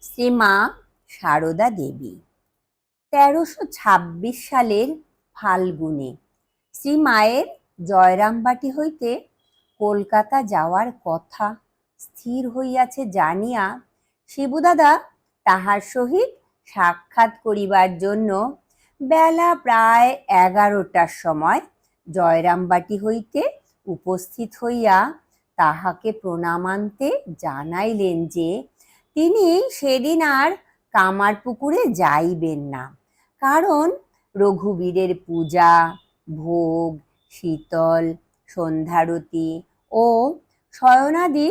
শ্রীমা সারদা দেবী। ১৩২৬ সালের ফাল্গুনে শ্রীমায়ের জয়রামবাটি হইতে কলকাতা যাওয়ার কথা স্থির হইয়াছে জানিয়া শিবুদাদা তাহার সহিত সাক্ষাৎ করিবার জন্য বেলা প্রায় ১১টার সময় জয়রামবাটি হইতে উপস্থিত হইয়া তাহাকে প্রণামান্তে জানাইলেন যে তিনি সেদিন আর কামারপুকুরে যাইবেন না, কারণ রঘুবীরের পূজা, ভোগ, শীতল, সন্ধ্যারতি ও শয়নাদি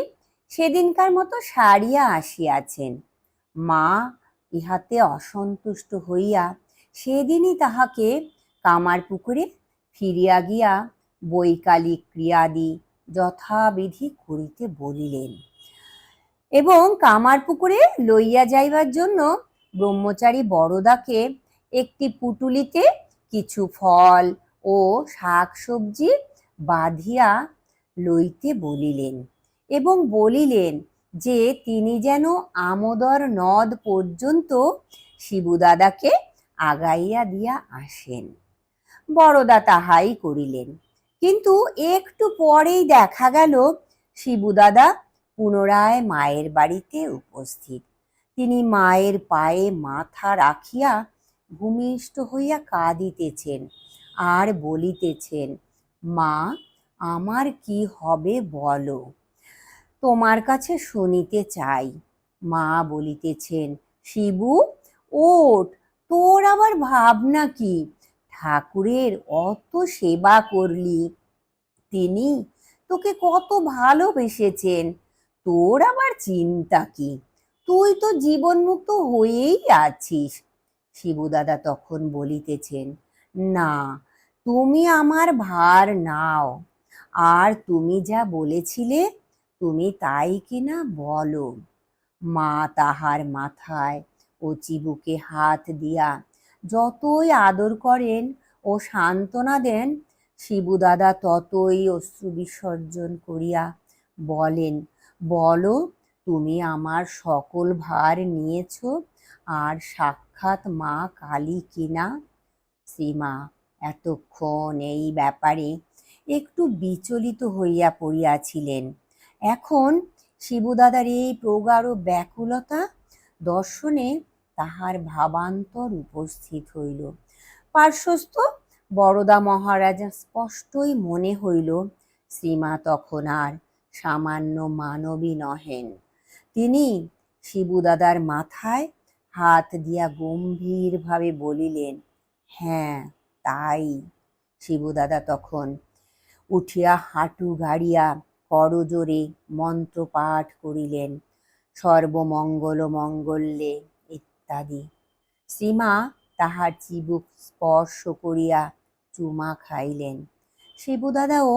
সেদিনকার মতো সারিয়া আসিয়াছেন। মা ইহাতে অসন্তুষ্ট হইয়া সেদিনই তাহাকে কামারপুকুরে ফিরিয়া গিয়া বৈকালিক ক্রিয়াদি যথাবিধি করিতে বলিলেন এবং কামারপুকুরে লইয়া যাইবার জন্য ব্রহ্মচারী বরদাকে একটি পুটুলিতে কিছু ফল ও শাক সবজি বাঁধিয়া লইতে বলিলেন এবং বলিলেন যে তিনি যেন আমোদর নদ পর্যন্ত শিবুদাদাকে আগাইয়া দিয়া আসেন। বরদা তাহাই করিলেন, কিন্তু একটু পরেই দেখা গেল শিবুদাদা পুনরায় মায়ের বাড়িতে উপস্থিত। তিনি মায়ের পায়ে মাথা রাখিয়া ভূমিষ্ঠ হইয়া কাঁদিতেছেন আর বলিতেছেন, মা, আমার কি হবে বলো, তোমার কাছে শুনিতে চাই। মা বলিতেছেন, শিবু, ওঠ, তোর আবার ভাবনা কি? ঠাকুরের অত সেবা করলি, তিনি তোকে কত ভালোবেসেছেন, তোর আবার চিন্তা কি? তুই তো জীবনমুক্ত হয়েই আছিস। শিবুদাদা তখন বলিতেছেন, না, তুমি আমার ভার নাও, আর তুমি যা বলেছিলে তুমি তাই কিনা বলো। মা তাহার মাথায় ও চিবুকে হাত দিয়া যতই আদর করেন ও সান্ত্বনা দেন, শিবুদাদা ততই অশ্রু বিসর্জন করিয়া বলেন, বলো, তুমি আমার সকল ভার নিয়েছ আর সাক্ষাৎ মা কালী কিনা? শ্রীমা এতক্ষণ এই ব্যাপারে একটু বিচলিত হইয়া পড়িয়াছিলেন। এখন শিবুদাদার এই প্রগাঢ় ব্যাকুলতা দর্শনে তাহার ভাবান্তর উপস্থিত হইল। পার্শ্বস্থ বরদা মহারাজা স্পষ্টই মনে হইল শ্রীমা তখন আর সামান্য মানবী নহেন। তিনি শিবুদাদার মাথায় হাত দিয়া গম্ভীরভাবে বলিলেন, হ্যাঁ, তাই। শিবুদাদা তখন উঠিয়া হাঁটু গাড়িয়া করজোরে মন্ত্র পাঠ করিলেন, সর্বমঙ্গল মঙ্গলে ইত্যাদি। শ্রীমা তাহার চিবুক স্পর্শ করিয়া চুমা খাইলেন। শিবুদাদাও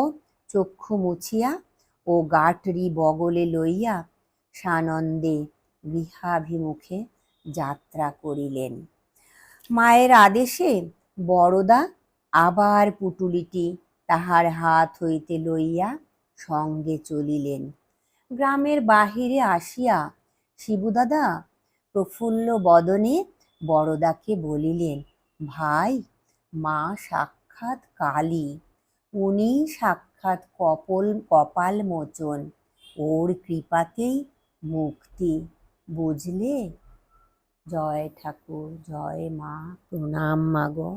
চক্ষু মুছিয়া ও গাঁটরি বগলে লইয়া সানন্দে গৃহাভিমুখে যাত্রা করিলেন। মায়ের আদেশে বরদা আবার পুটুলিটি তাহার হাত হইতে লইয়া সঙ্গে চলিলেন। গ্রামের বাহিরে আসিয়া শিবুদাদা প্রফুল্ল বদনে বরদাকে বলিলেন, ভাই, মা সাক্ষাৎ কালী, উনি সাক্ষাৎ কপাল মোচন, ওর কৃপাতেই মুক্তি, বুঝলে? জয় ঠাকুর, জয় মা, প্রণাম মাগো।